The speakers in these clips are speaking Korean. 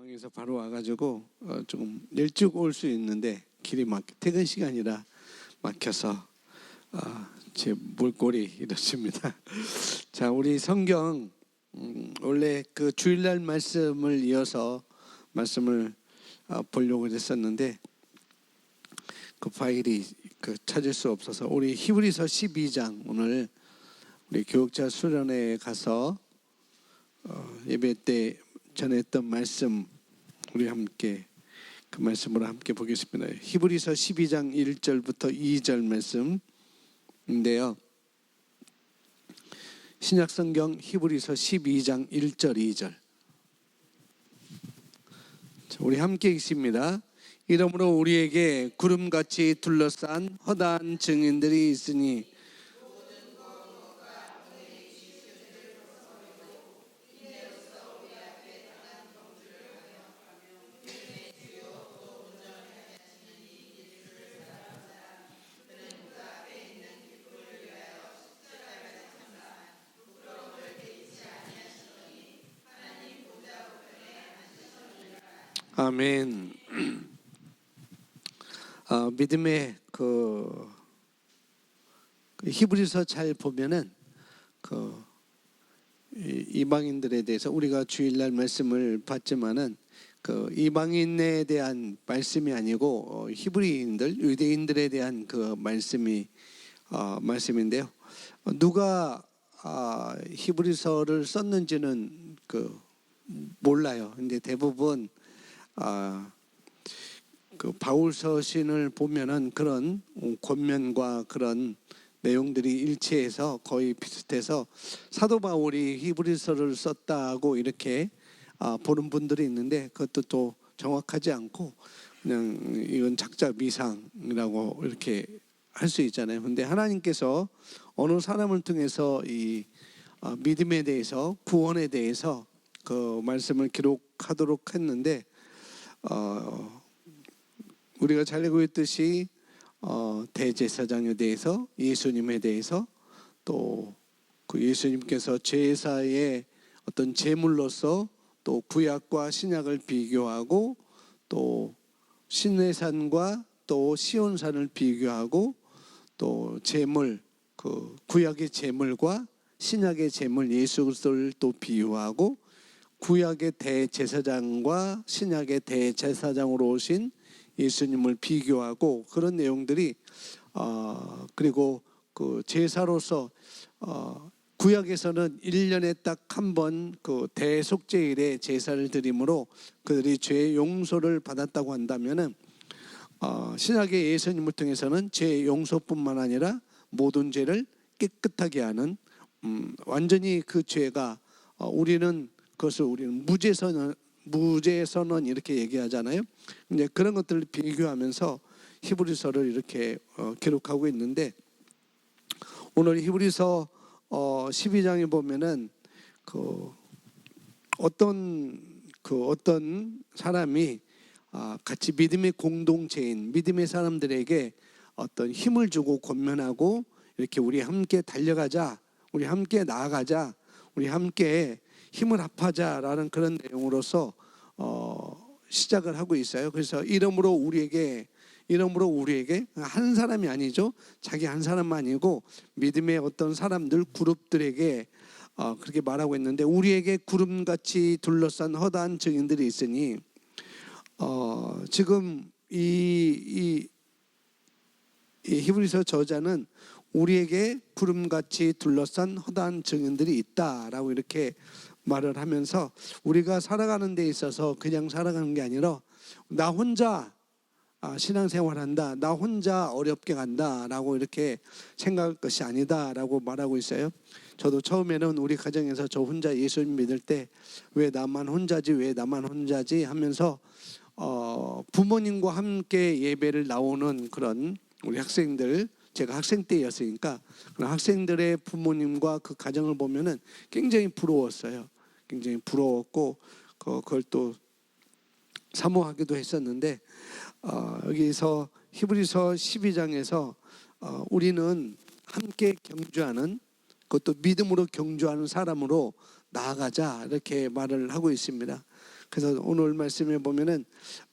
고향에서 바로 와가지고 조금 일찍 올 수 있는데 길이 퇴근 시간이라 막혀서 제 몰골이 이렇습니다. 자, 우리 성경 원래 그 주일날 말씀을 이어서 말씀을 보려고 했었는데 그 파일이 찾을 수 없어서 우리 히브리서 12장 오늘 우리 교육자 수련회에 가서 예배 때 전했던 말씀 우리 함께 그 말씀으로 함께 보겠습니다. 히브리서 12장 1절부터 2절 말씀인데요. 신약성경 히브리서 12장 1절 2절 우리 함께 읽습니다. 이러므로 우리에게 구름같이 둘러싼 허다한 증인들이 있으니 아멘. 믿음의 히브리서 잘 보면은 이방인들에 대해서 우리가 주일날 말씀을 봤지만은 이방인에 대한 말씀이 아니고 히브리인들 유대인들에 대한 말씀인데요. 누가 히브리서를 썼는지는 몰라요. 근데 대부분 바울 서신을 보면은 그런 권면과 그런 내용들이 일치해서 거의 비슷해서 사도 바울이 히브리서를 썼다고 이렇게 보는 분들이 있는데 그것도 또 정확하지 않고 그냥 이건 작자 미상이라고 이렇게 할 수 있잖아요. 근데 하나님께서 어느 사람을 통해서 이 믿음에 대해서 구원에 대해서 그 말씀을 기록하도록 했는데 우리가 잘 알고 있듯이 대제사장에 대해서 예수님에 대해서 또 그 예수님께서 제사의 어떤 제물로서 또 구약과 신약을 비교하고 또 시내산과 또 시온산을 비교하고 또 제물 구약의 제물과 신약의 제물 예수 그리스도를 또 비유하고 구약의 대제사장과 신약의 대제사장으로 오신 예수님을 비교하고 그런 내용들이 그리고 그 제사로서 구약에서는 1년에 딱 한 번 대속죄일에 제사를 드림으로 그들이 죄의 용서를 받았다고 한다면은 신약의 예수님을 통해서는 죄의 용서뿐만 아니라 모든 죄를 깨끗하게 하는 완전히 그 죄가 우리는 무죄 선언 이렇게 얘기하잖아요. 근데 그런 것들을 비교하면서 히브리서를 이렇게 기록하고 있는데 오늘 히브리서 12장에 보면은 어떤 사람이 같이 믿음의 공동체인 믿음의 사람들에게 어떤 힘을 주고 권면하고 이렇게 우리 함께 달려가자, 우리 함께 나아가자, 우리 함께 힘을 합하자라는 그런 내용으로서 시작을 하고 있어요. 그래서 이러므로 우리에게 한 사람이 아니죠. 자기 한 사람 아니고 믿음의 어떤 사람들 그룹들에게 그렇게 말하고 있는데 우리에게 구름같이 둘러싼 허다한 증인들이 있으니 지금 이 히브리서 저자는 우리에게 구름같이 둘러싼 허다한 증인들이 있다라고 이렇게 말을 하면서 우리가 살아가는 데 있어서 그냥 살아가는 게 아니라 나 혼자 신앙생활한다, 나 혼자 어렵게 간다라고 이렇게 생각할 것이 아니다라고 말하고 있어요. 저도 처음에는 우리 가정에서 저 혼자 예수님 믿을 때 왜 나만 혼자지 하면서 부모님과 함께 예배를 나오는 그런 우리 학생들, 제가 학생 때였으니까 그런 학생들의 부모님과 그 가정을 보면은 굉장히 부러웠어요. 굉장히 부러웠고 그걸 또 사모하기도 했었는데 여기서 히브리서 12장에서 우리는 함께 경주하는 그것도 믿음으로 경주하는 사람으로 나아가자 이렇게 말을 하고 있습니다. 그래서 오늘 말씀에 보면은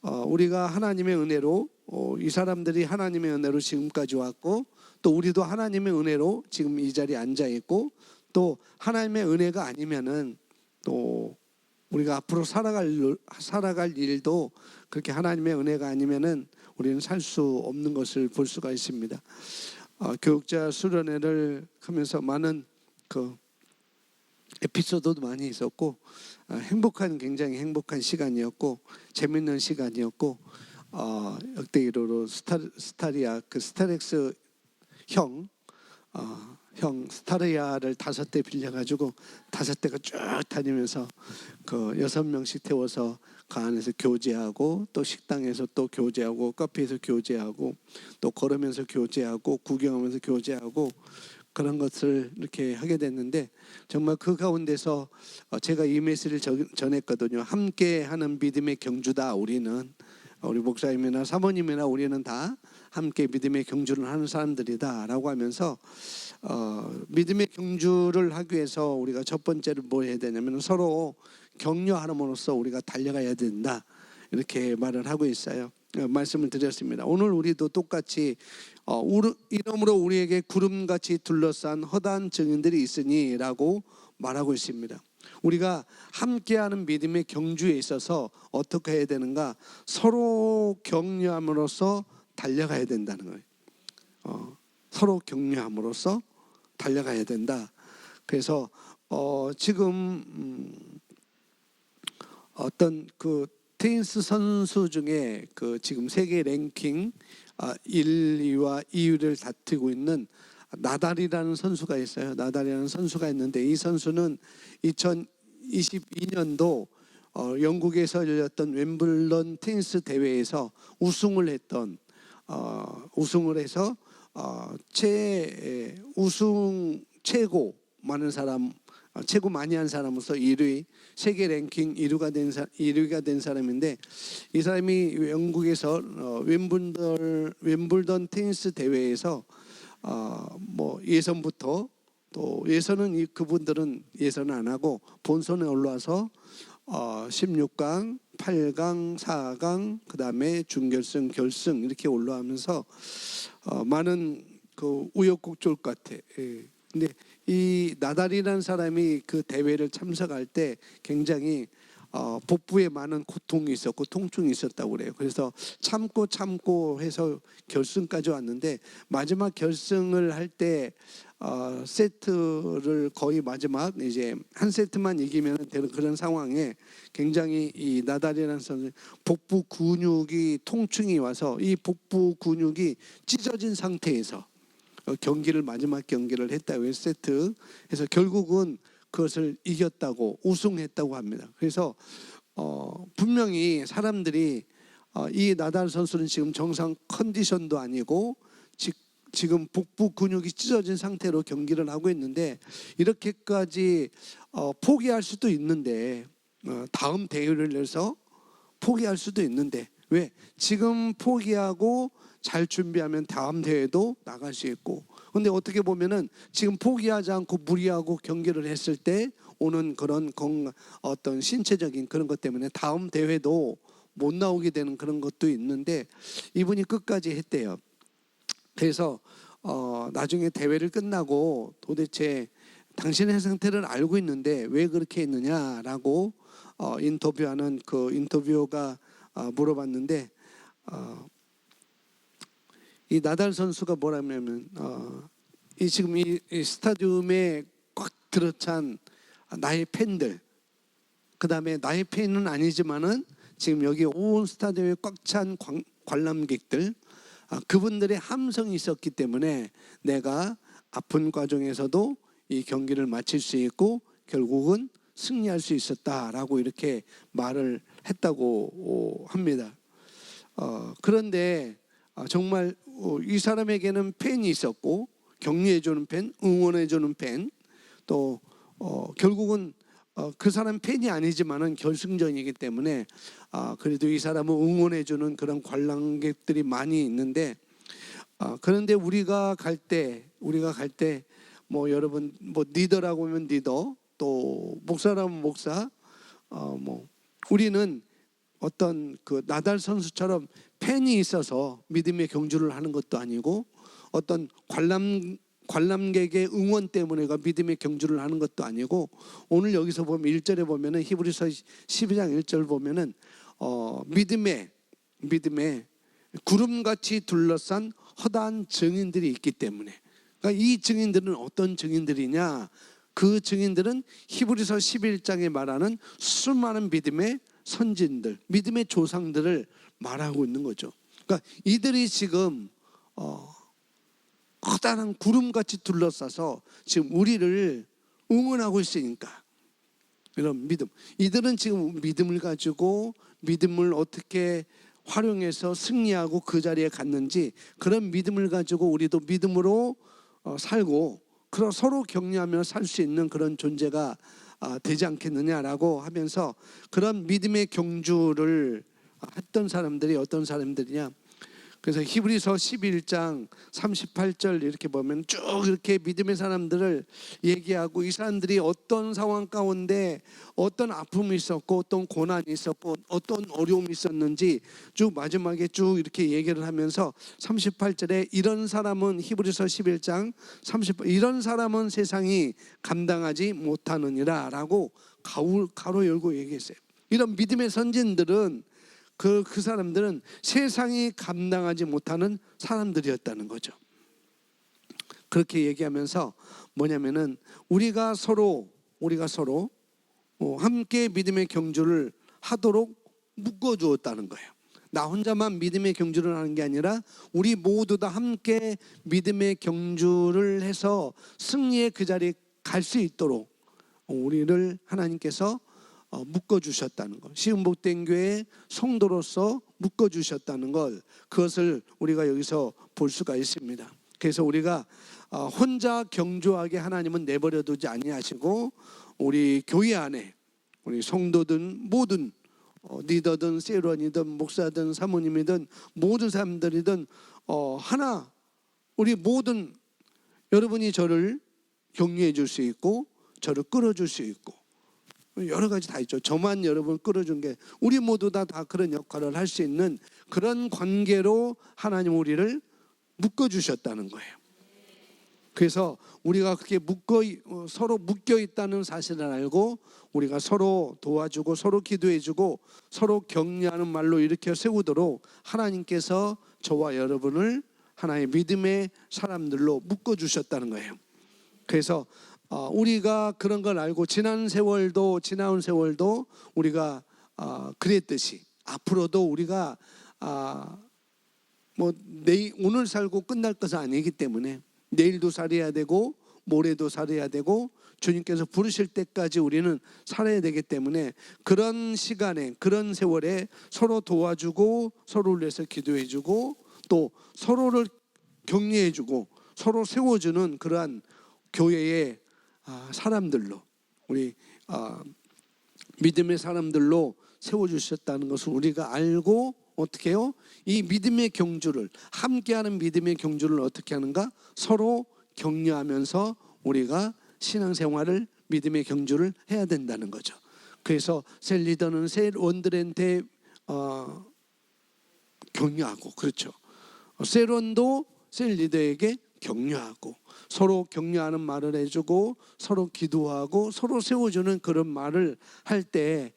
우리가 하나님의 은혜로 이 사람들이 하나님의 은혜로 지금까지 왔고, 또 우리도 하나님의 은혜로 지금 이 자리에 앉아 있고, 또 하나님의 은혜가 아니면은 또 우리가 앞으로 살아갈 일도 그렇게 하나님의 은혜가 아니면은 우리는 살 수 없는 것을 볼 수가 있습니다. 교육자 수련회를 하면서 많은 그 에피소드도 많이 있었고, 굉장히 행복한 시간이었고, 재밌는 시간이었고, 역대 1호로 스타리아 그 스타렉스 형 스타리아를 5대 빌려가지고 5대가 쭉 다니면서 그 6명씩 태워서 그 안에서 교제하고, 또 식당에서 또 교제하고, 카페에서 교제하고, 또 걸으면서 교제하고, 구경하면서 교제하고, 그런 것을 이렇게 하게 됐는데, 정말 그 가운데서 제가 이 메시지를 전했거든요. 함께하는 믿음의 경주다. 우리 목사님이나 사모님이나 우리는 다 함께 믿음의 경주를 하는 사람들이다 라고 하면서, 믿음의 경주를 하기 위해서 우리가 첫 번째로 뭐 해야 되냐면 서로 격려함으로써 우리가 달려가야 된다, 이렇게 말을 하고 있어요. 말씀을 드렸습니다. 오늘 우리도 똑같이 이러므로 우리에게 구름같이 둘러싼 허다한 증인들이 있으니 라고 말하고 있습니다. 우리가 함께하는 믿음의 경주에 있어서 어떻게 해야 되는가? 서로 격려함으로써 달려가야 된다는 거예요. 서로 격려함으로써 달려가야 된다. 그래서 지금 어떤 그 테니스 선수 중에 그 지금 세계 랭킹 1, 2와 2위를 다투고 있는 나달이라는 선수가 있어요. 나달이라는 선수가 있는데, 이 선수는 2022년도 영국에서 열렸던 웸블던 테니스 대회에서 우승을 해서 최고 많이 한 사람으로서 1위, 세계 랭킹 1위가 된 사람인데, 이 사람이 영국에서 웸블던 테니스 대회에서 뭐 예선부터, 또 그분들은 예선을 안 하고 본선에 올라와서 16강, 8강, 4강, 그 다음에 준결승, 결승 이렇게 올라가면서 많은 그 우여곡절 같아. 근데 이 나달이라는 사람이 그 대회를 참석할 때 굉장히 복부에 많은 고통이 있었고 통증이 있었다고 그래요. 그래서 참고 해서 결승까지 왔는데, 마지막 결승을 할 때 세트를 거의 마지막 이제 한 세트만 이기면 되는 그런 상황에 굉장히 이 나달이라는 선수 복부 근육이 통증이 와서 이 복부 근육이 찢어진 상태에서 마지막 경기를 했다고 해요. 세트 해서 결국은 그것을 이겼다고, 우승했다고 합니다. 그래서 분명히 사람들이 이 나달 선수는 지금 정상 컨디션도 아니고 지금 복부 근육이 찢어진 상태로 경기를 하고 있는데, 이렇게까지 포기할 수도 있는데, 다음 대회를 내서 포기할 수도 있는데, 왜? 지금 포기하고 잘 준비하면 다음 대회도 나갈 수 있고, 근데 어떻게 보면은 지금 포기하지 않고 무리하고 경기를 했을 때 오는 그런 어떤 신체적인 그런 것 때문에 다음 대회도 못 나오게 되는 그런 것도 있는데, 이분이 끝까지 했대요. 그래서 나중에 대회를 끝나고 도대체 당신의 상태를 알고 있는데 왜 그렇게 했느냐라고 인터뷰하는 그 인터뷰어가 물어봤는데, 이 나달 선수가 뭐라냐면 지금 이 스타디움에 꽉 들어찬 나의 팬들, 그 다음에 나의 팬은 아니지만은 지금 여기 온 스타디움에 꽉 찬 관람객들, 그분들의 함성이 있었기 때문에 내가 아픈 과정에서도 이 경기를 마칠 수 있고 결국은 승리할 수 있었다라고 이렇게 말을 했다고 합니다. 그런데 정말 이 사람에게는 팬이 있었고, 격려해주는 팬, 응원해주는 팬, 또 결국은 그 사람 팬이 아니지만은 결승전이기 때문에 그래도 이 사람을 응원해주는 그런 관람객들이 많이 있는데, 그런데 우리가 갈 때 뭐 여러분 뭐 리더라고 하면 리더, 또 목사라면 목사, 뭐 우리는 어떤 그 나달 선수처럼 팬이 있어서 믿음의 경주를 하는 것도 아니고 어떤 관람객의 응원 때문에가 믿음의 경주를 하는 것도 아니고, 오늘 여기서 보면 1절에 보면은 히브리서 12장 1절 보면은 믿음의 구름같이 둘러싼 허다한 증인들이 있기 때문에, 그러니까 이 증인들은 어떤 증인들이냐, 그 증인들은 히브리서 11장에 말하는 수많은 믿음의 선진들, 믿음의 조상들을 말하고 있는 거죠. 그러니까 이들이 지금 커다란 구름같이 둘러싸서 지금 우리를 응원하고 있으니까, 이런 믿음, 이들은 지금 믿음을 가지고 믿음을 어떻게 활용해서 승리하고 그 자리에 갔는지, 그런 믿음을 가지고 우리도 믿음으로 살고 서로 격려하며 살 수 있는 그런 존재가 되지 않겠느냐라고 하면서, 그런 믿음의 경주를 했던 사람들이 어떤 사람들이냐, 그래서 히브리서 11장 38절 이렇게 보면 쭉 이렇게 믿음의 사람들을 얘기하고, 이 사람들이 어떤 상황 가운데 어떤 아픔이 있었고 어떤 고난이 있었고 어떤 어려움이 있었는지 쭉 마지막에 쭉 이렇게 얘기를 하면서 38절에 이런 사람은, 히브리서 11장 38, 이런 사람은 세상이 감당하지 못하느니라 라고 가로 열고 얘기했어요. 이런 믿음의 선진들은 그 사람들은 세상이 감당하지 못하는 사람들이었다는 거죠. 그렇게 얘기하면서 뭐냐면은 우리가 서로 함께 믿음의 경주를 하도록 묶어주었다는 거예요. 나 혼자만 믿음의 경주를 하는 게 아니라 우리 모두 다 함께 믿음의 경주를 해서 승리의 그 자리에 갈 수 있도록 우리를 하나님께서 묶어주셨다는 것, 시흥복된 교회 성도로서 묶어주셨다는 것, 그것을 우리가 여기서 볼 수가 있습니다. 그래서 우리가 혼자 경주하게 하나님은 내버려 두지 아니하시고, 우리 교회 안에 우리 성도든 모든 리더든 세론이든 목사든 사모님이든 모든 사람들이든 하나, 우리 모든, 여러분이 저를 격려해 줄 수 있고 저를 끌어줄 수 있고 여러 가지 다 있죠. 저만 여러분 끌어준 게, 우리 모두 다 그런 역할을 할 수 있는 그런 관계로 하나님 우리를 묶어주셨다는 거예요. 그래서 우리가 그렇게 서로 묶여 있다는 사실을 알고 우리가 서로 도와주고 서로 기도해주고 서로 격려하는 말로 일으켜 세우도록 하나님께서 저와 여러분을 하나의 믿음의 사람들로 묶어주셨다는 거예요. 그래서 우리가 그런 걸 알고 지나온 세월도 우리가 그랬듯이 앞으로도 우리가 오늘 살고 끝날 것은 아니기 때문에 내일도 살아야 되고 모레도 살아야 되고 주님께서 부르실 때까지 우리는 살아야 되기 때문에, 그런 시간에 그런 세월에 서로 도와주고 서로를 위해서 기도해주고 또 서로를 격려해주고 서로 세워주는 그러한 교회의 사람들로, 우리 믿음의 사람들로 세워주셨다는 것을 우리가 알고 어떻게 해요? 이 믿음의 경주를, 함께하는 믿음의 경주를 어떻게 하는가? 서로 격려하면서 우리가 신앙생활을, 믿음의 경주를 해야 된다는 거죠. 그래서 셀 리더는 셀 원들한테 격려하고, 그렇죠, 셀 원도 셀 리더에게 격려하고 서로 격려하는 말을 해주고 서로 기도하고 서로 세워주는 그런 말을 할 때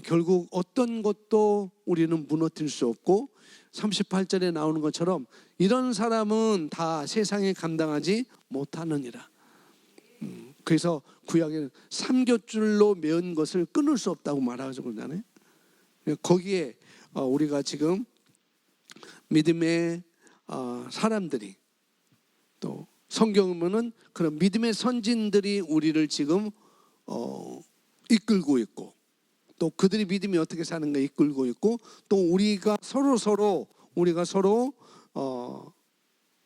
결국 어떤 것도 우리는 무너뜨릴 수 없고, 38절에 나오는 것처럼 이런 사람은 다 세상에 감당하지 못하느니라. 그래서 구약에는 삼겹줄로 메은 것을 끊을 수 없다고 말하죠. 그러잖아요. 거기에 우리가 지금 믿음의 사람들이, 또 성경을 보면 그런 믿음의 선진들이 우리를 지금 이끌고 있고, 또 그들이 믿음이 어떻게 사는가 이끌고 있고, 또 우리가 서로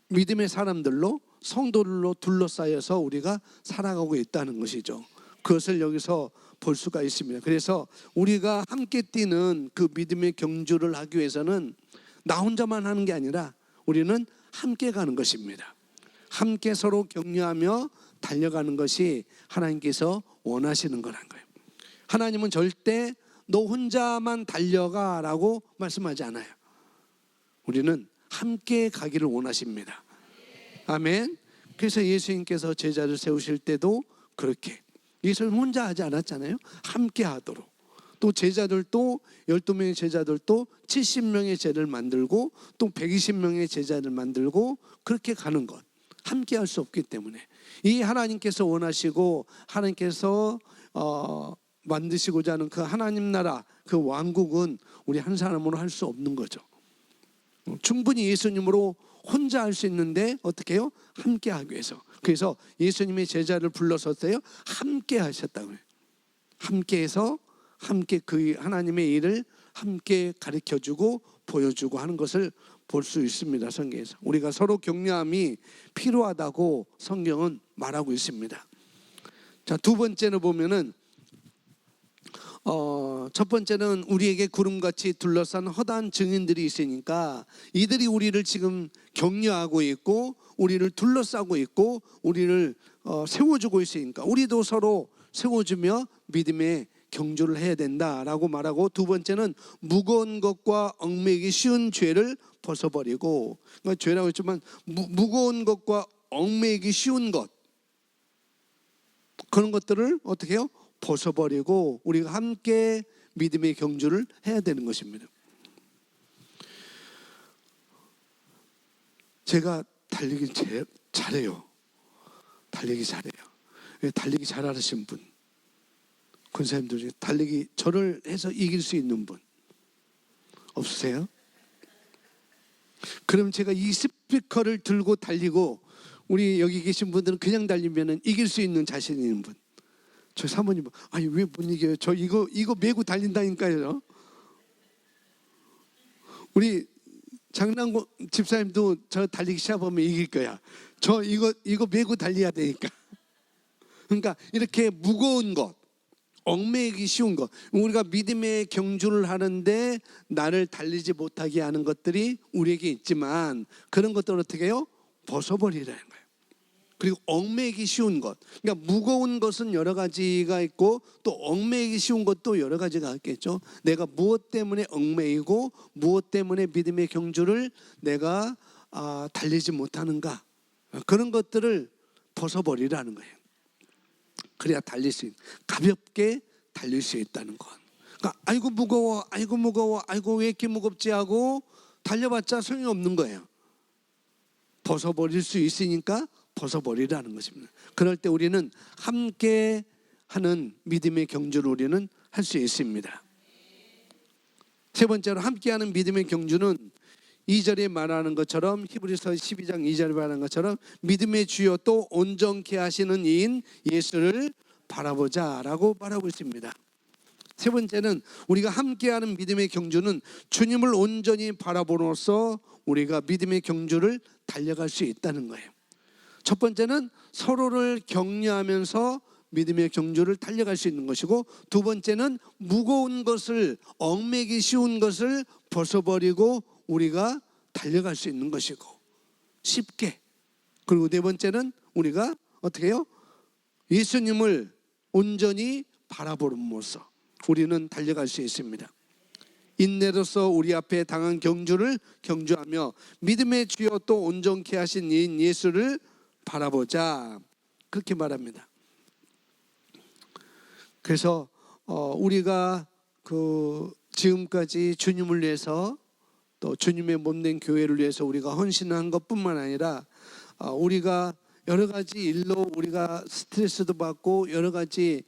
믿음의 사람들로, 성도들로 둘러싸여서 우리가 살아가고 있다는 것이죠. 그것을 여기서 볼 수가 있습니다. 그래서 우리가 함께 뛰는 그 믿음의 경주를 하기 위해서는 나 혼자만 하는 게 아니라 우리는 함께 가는 것입니다. 함께 서로 격려하며 달려가는 것이 하나님께서 원하시는 거란 거예요. 하나님은 절대 너 혼자만 달려가라고 말씀하지 않아요. 우리는 함께 가기를 원하십니다. 아멘. 그래서 예수님께서 제자를 세우실 때도 그렇게 예수님 혼자 하지 않았잖아요. 함께 하도록. 또 제자들도 12명의 제자들도 70명의 제자를 만들고 또 120명의 제자를 만들고 그렇게 가는 것. 함께 할 수 없기 때문에 이 하나님께서 원하시고 하나님께서 만드시고자 하는 그 하나님 나라 그 왕국은 우리 한 사람으로 할 수 없는 거죠. 충분히 예수님으로 혼자 할 수 있는데 어떻게 해요? 함께 하기 위해서. 그래서 예수님의 제자를 불러섰어요. 함께 하셨다고요. 함께 해서 함께 그 하나님의 일을 함께 가르쳐주고 보여주고 하는 것을 볼 수 있습니다. 성경에서 우리가 서로 격려함이 필요하다고 성경은 말하고 있습니다. 자, 두 번째는 보면은 첫 번째는 우리에게 구름같이 둘러싼 허다한 증인들이 있으니까 이들이 우리를 지금 격려하고 있고 우리를 둘러싸고 있고 우리를 세워주고 있으니까 우리도 서로 세워주며 믿음의 경주를 해야 된다라고 말하고, 두 번째는 무거운 것과 얽매이기 쉬운 죄를 벗어버리고, 그러니까 죄라고 했지만 무거운 것과 얽매이기 쉬운 것, 그런 것들을 어떻게 해요? 벗어버리고 우리가 함께 믿음의 경주를 해야 되는 것입니다. 제가 달리기 잘해요. 달리기 잘해요. 달리기 잘하시는 분, 권사님들 중에 달리기 저를 해서 이길 수 있는 분 없으세요? 그럼 제가 이 스피커를 들고 달리고 우리 여기 계신 분들은 그냥 달리면 이길 수 있는 자신 있는 분. 저 사모님, 아니 왜 못 이겨요? 저 이거 메고 달린다니까요. 우리 장남고 집사님도 저 달리기 시합하면 이길 거야. 저 이거 메고 달려야 되니까. 그러니까 이렇게 무거운 것, 얽매이기 쉬운 것, 우리가 믿음의 경주를 하는데 나를 달리지 못하게 하는 것들이 우리에게 있지만 그런 것들을 어떻게 해요? 벗어버리라는 거예요. 그리고 얽매이기 쉬운 것, 그러니까 무거운 것은 여러 가지가 있고 또 얽매이기 쉬운 것도 여러 가지가 있겠죠. 내가 무엇 때문에 얽매이고 무엇 때문에 믿음의 경주를 내가 달리지 못하는가, 그런 것들을 벗어버리라는 거예요. 그래야 달릴 수 있는, 가볍게 달릴 수 있다는 것. 그러니까 아이고 무거워, 아이고 왜 이렇게 무겁지 하고 달려봤자 소용이 없는 거예요. 벗어버릴 수 있으니까 벗어버리라는 것입니다. 그럴 때 우리는 함께 하는 믿음의 경주를 우리는 할 수 있습니다. 세 번째로 함께하는 믿음의 경주는 2절에 말하는 것처럼, 히브리서 12장 2절에 말하는 것처럼 믿음의 주요 또 온전케 하시는 이인 예수를 바라보자라고 말하고 있습니다. 세 번째는 우리가 함께하는 믿음의 경주는 주님을 온전히 바라보로써 우리가 믿음의 경주를 달려갈 수 있다는 거예요. 첫 번째는 서로를 격려하면서 믿음의 경주를 달려갈 수 있는 것이고, 두 번째는 무거운 것을, 얽매기 쉬운 것을 벗어버리고 우리가 달려갈 수 있는 것이고 쉽게. 그리고 네 번째는 우리가 어떻게 해요? 예수님을 온전히 바라보므로써 우리는 달려갈 수 있습니다. 인내로서 우리 앞에 당한 경주를 경주하며 믿음의 주여 또 온전케 하신 이인 예수를 바라보자, 그렇게 말합니다. 그래서 우리가 지금까지 주님을 위해서 또 주님의 몸된 교회를 위해서 우리가 헌신한 것뿐만 아니라 우리가 여러 가지 일로 우리가 스트레스도 받고 여러 가지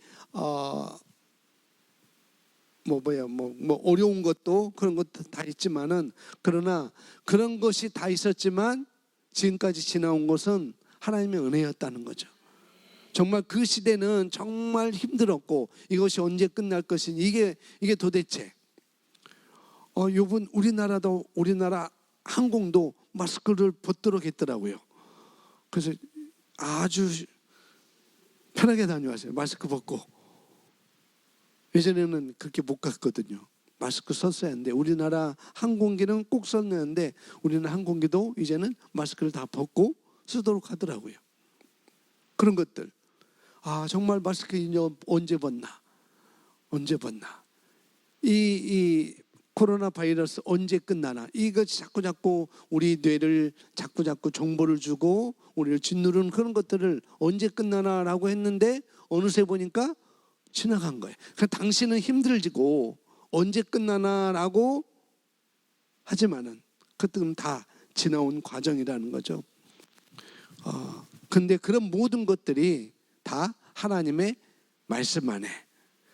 어려운 것도 그런 것도 다 있지만은, 그러나 그런 것이 다 있었지만 지금까지 지나온 것은 하나님의 은혜였다는 거죠. 정말 그 시대는 정말 힘들었고 이것이 언제 끝날 것인지, 이게 도대체 요번 우리나라 항공도 마스크를 벗도록 했더라고요. 그래서 아주 편하게 다녀왔어요. 마스크 벗고. 예전에는 그렇게 못 갔거든요. 마스크 썼어야 하는데, 우리나라 항공기는 꼭 썼는데 우리는 항공기도 이제는 마스크를 다 벗고 쓰도록 하더라고요. 그런 것들, 정말 마스크 언제 벗나. 이 코로나 바이러스 언제 끝나나, 이것이 자꾸 우리 뇌를 자꾸 정보를 주고 우리를 짓누르는 그런 것들을 언제 끝나나라고 했는데 어느새 보니까 지나간 거예요. 그러니까 당신은 힘들지고 언제 끝나나라고 하지만은 그것들은 다 지나온 과정이라는 거죠. 근데 그런 모든 것들이 다 하나님의 말씀 안에,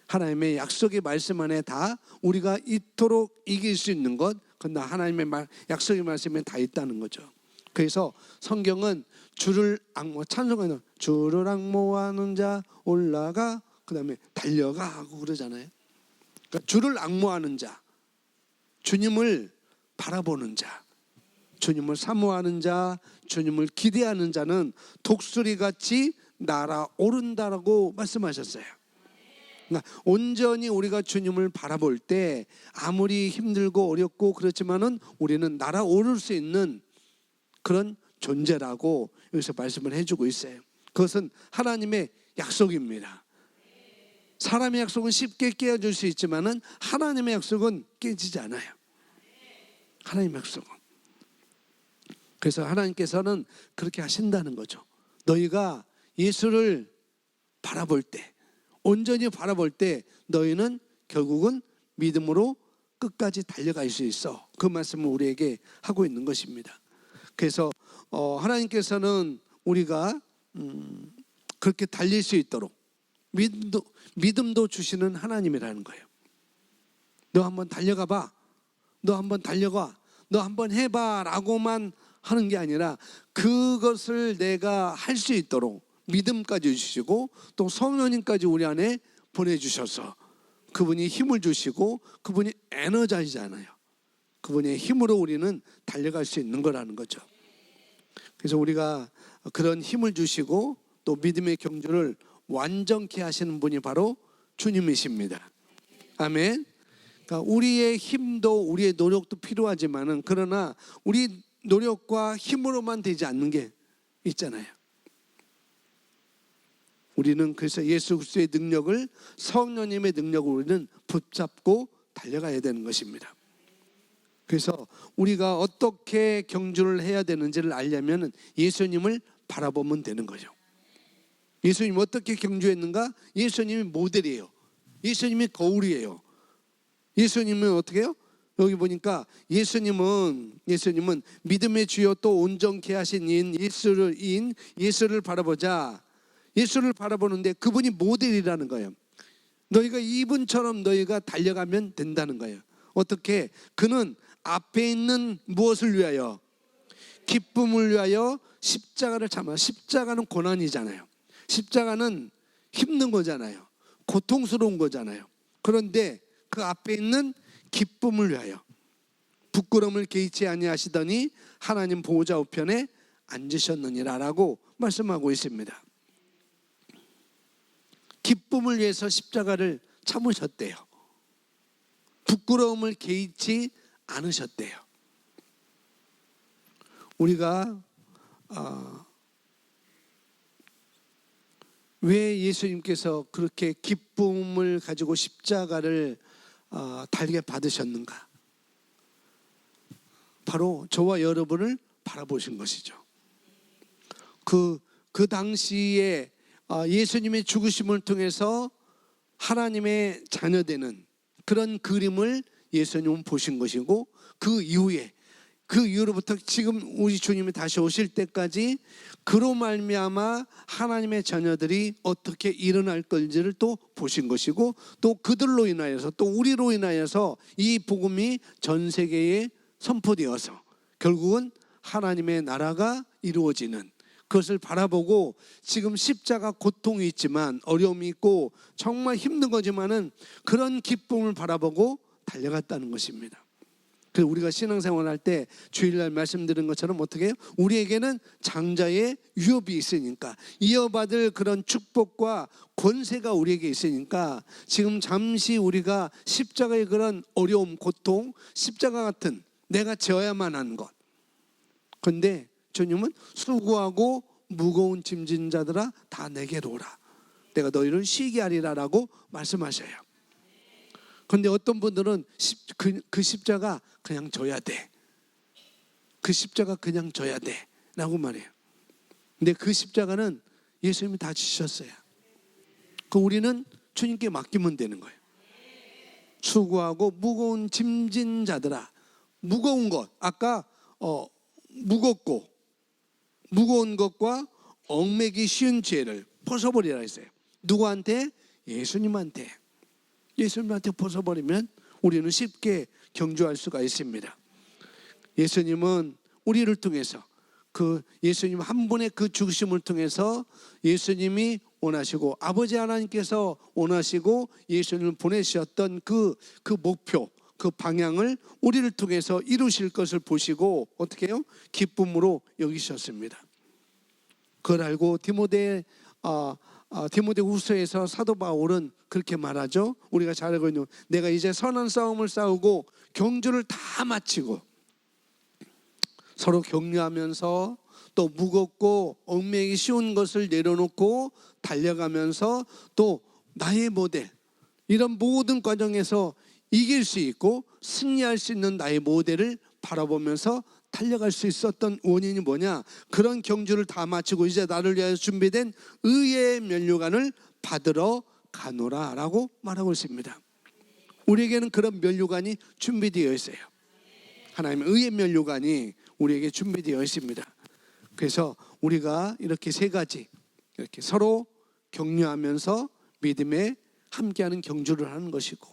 하나님의 약속의 말씀 안에 다 우리가 이토록 이길 수 있는 것, 그건 다 하나님의 약속의 말씀에 다 있다는 거죠. 그래서 성경은 주를 찬송하는 주를 앙모하는 자 올라가, 그 다음에 달려가 하고 그러잖아요. 그러니까 주를 앙모하는 자, 주님을 바라보는 자, 주님을 사모하는 자, 주님을 기대하는 자는 독수리같이 날아오른다라고 말씀하셨어요. 그러니까 온전히 우리가 주님을 바라볼 때 아무리 힘들고 어렵고 그렇지만은 우리는 날아오를 수 있는 그런 존재라고 여기서 말씀을 해주고 있어요. 그것은 하나님의 약속입니다. 사람의 약속은 쉽게 깨어질 수 있지만은 하나님의 약속은 깨지지 않아요. 하나님의 약속은. 그래서 하나님께서는 그렇게 하신다는 거죠. 너희가 예수를 바라볼 때, 온전히 바라볼 때 너희는 결국은 믿음으로 끝까지 달려갈 수 있어. 그 말씀을 우리에게 하고 있는 것입니다. 그래서 하나님께서는 우리가 그렇게 달릴 수 있도록 믿음도 주시는 하나님이라는 거예요. 너 한번 달려가 봐, 너 한번 달려가, 너 한번 해봐 라고만 하는 게 아니라 그것을 내가 할 수 있도록 믿음까지 주시고 또 성령님까지 우리 안에 보내주셔서 그분이 힘을 주시고 그분이 에너자이잖아요. 그분의 힘으로 우리는 달려갈 수 있는 거라는 거죠. 그래서 우리가 그런 힘을 주시고 또 믿음의 경주를 완전케 하시는 분이 바로 주님이십니다. 아멘. 그러니까 우리의 힘도 우리의 노력도 필요하지만은 그러나 우리 노력과 힘으로만 되지 않는 게 있잖아요. 우리는 그래서 예수 그리스도의 능력을, 성령님의 능력을 우리는 붙잡고 달려가야 되는 것입니다. 그래서 우리가 어떻게 경주를 해야 되는지를 알려면 예수님을 바라보면 되는 거죠. 예수님 어떻게 경주했는가? 예수님이 모델이에요. 예수님이 거울이에요. 예수님은 어떻게 해요? 여기 보니까 예수님은 믿음의 주요 또 온전케 하신 예수를 바라보자. 예수를 바라보는데 그분이 모델이라는 거예요. 너희가 이분처럼 너희가 달려가면 된다는 거예요. 어떻게? 그는 앞에 있는 무엇을 위하여? 기쁨을 위하여 십자가를 참아. 십자가는 고난이잖아요. 십자가는 힘든 거잖아요. 고통스러운 거잖아요. 그런데 그 앞에 있는 기쁨을 위하여 부끄러움을 개의치 아니하시더니 하나님 보호자 우편에 앉으셨느니라라고 말씀하고 있습니다. 기쁨을 위해서 십자가를 참으셨대요. 부끄러움을 개의치 않으셨대요. 우리가 왜 예수님께서 그렇게 기쁨을 가지고 십자가를 달게 받으셨는가? 바로 저와 여러분을 바라보신 것이죠. 그 당시에 예수님의 죽으심을 통해서 하나님의 자녀되는 그런 그림을 예수님은 보신 것이고 그 이후로부터 지금 우리 주님이 다시 오실 때까지 그로 말미암아 하나님의 자녀들이 어떻게 일어날 건지를 또 보신 것이고 또 그들로 인하여서 또 우리로 인하여서 이 복음이 전 세계에 선포되어서 결국은 하나님의 나라가 이루어지는 그것을 바라보고 지금 십자가 고통이 있지만 어려움이 있고 정말 힘든 거지만은 그런 기쁨을 바라보고 달려갔다는 것입니다. 그래서 우리가 신앙생활 할 때 주일날 말씀드린 것처럼 어떻게 해요? 우리에게는 장자의 유업이 있으니까 이어받을 그런 축복과 권세가 우리에게 있으니까 지금 잠시 우리가 십자가의 그런 어려움, 고통, 십자가 같은 내가 져야만 하는 것. 그런데 주님은 수고하고 무거운 짐진 자들아 다 내게로 오라. 내가 너희를 쉬게 하리라 라고 말씀하셔요. 그런데 어떤 분들은 그 십자가 그냥 져야 돼. 그 십자가 그냥 져야 돼 라고 말해요. 근데 그 십자가는 예수님이 다 지셨어요. 그 우리는 주님께 맡기면 되는 거예요. 수고하고 무거운 짐진 자들아. 무거운 것, 아까 무겁고 무거운 것과 얽매기 쉬운 죄를 벗어버리라 했어요. 누구한테? 예수님한테. 예수님한테 벗어버리면 우리는 쉽게 경주할 수가 있습니다. 예수님은 우리를 통해서, 그 예수님 한 분의 그 죽으심을 통해서 예수님이 원하시고 아버지 하나님께서 원하시고 예수님을 보내셨던 그 목표, 그 방향을 우리를 통해서 이루실 것을 보시고 어떻게 해요? 기쁨으로 여기셨습니다. 그걸 알고 디모데후서에서 사도 바울은 그렇게 말하죠. 우리가 잘 알고 있는, 내가 이제 선한 싸움을 싸우고 경주를 다 마치고, 서로 격려하면서 또 무겁고 얽매이기 쉬운 것을 내려놓고 달려가면서 또 나의 모델, 이런 모든 과정에서 이길 수 있고 승리할 수 있는 나의 모델을 바라보면서 달려갈 수 있었던 원인이 뭐냐? 그런 경주를 다 마치고 이제 나를 위하여 준비된 의의 면류관을 받으러 가노라 라고 말하고 있습니다. 우리에게는 그런 면류관이 준비되어 있어요. 하나님의 의의 면류관이 우리에게 준비되어 있습니다. 그래서 우리가 이렇게 세 가지, 이렇게 서로 격려하면서 믿음에 함께하는 경주를 하는 것이고,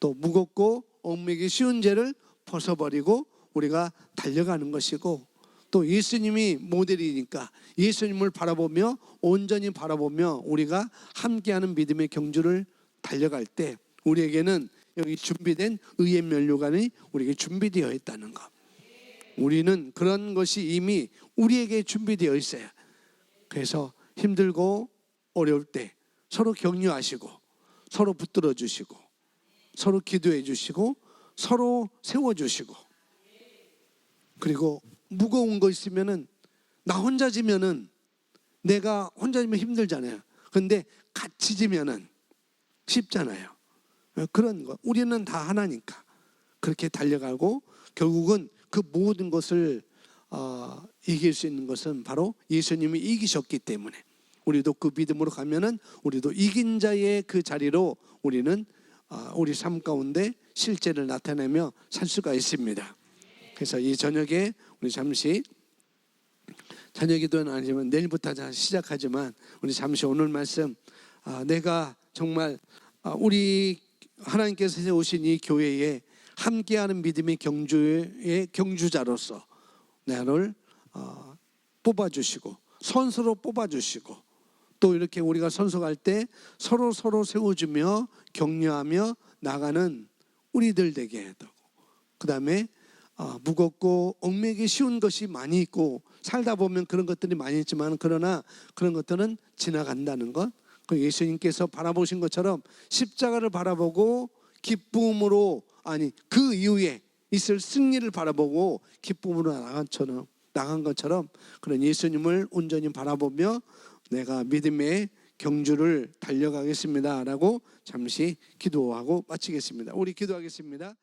또 무겁고 얽매기 쉬운 죄를 벗어버리고 우리가 달려가는 것이고, 또 예수님이 모델이니까 예수님을 바라보며 온전히 바라보며 우리가 함께하는 믿음의 경주를 달려갈 때 우리에게는 여기 준비된 의의 면류관이 우리에게 준비되어 있다는 것. 우리는 그런 것이 이미 우리에게 준비되어 있어요. 그래서 힘들고 어려울 때 서로 격려하시고 서로 붙들어 주시고 서로 기도해 주시고 서로 세워주시고, 그리고 무거운 거 있으면은, 나 혼자 지면은, 내가 혼자 지면 힘들잖아요. 그런데 같이 지면은 쉽잖아요. 그런 거 우리는 다 하나니까 그렇게 달려가고, 결국은 그 모든 것을 이길 수 있는 것은 바로 예수님이 이기셨기 때문에 우리도 그 믿음으로 가면은 우리도 이긴 자의 그 자리로 우리는 우리 삶 가운데 실제를 나타내며 살 수가 있습니다. 그래서 이 저녁에 우리 잠시, 저녁 기도는 아니지만 내일부터 시작하지만 우리 잠시 오늘 말씀, 내가 정말 우리 하나님께서 세우신 이 교회에 함께하는 믿음의 경주의 경주자로서 나를 뽑아주시고 선수로 뽑아주시고, 또 이렇게 우리가 선수갈 때 서로 세워주며 격려하며 나가는 우리들 되게 해도, 그 다음에 무겁고 얽매기 쉬운 것이 많이 있고 살다 보면 그런 것들이 많이 있지만, 그러나 그런 것들은 지나간다는 것. 그 예수님께서 바라보신 것처럼 십자가를 바라보고 기쁨으로, 아니 그 이후에 있을 승리를 바라보고 기쁨으로 나간 것처럼 그런 예수님을 온전히 바라보며 내가 믿음의 경주를 달려가겠습니다 라고 잠시 기도하고 마치겠습니다. 우리 기도하겠습니다.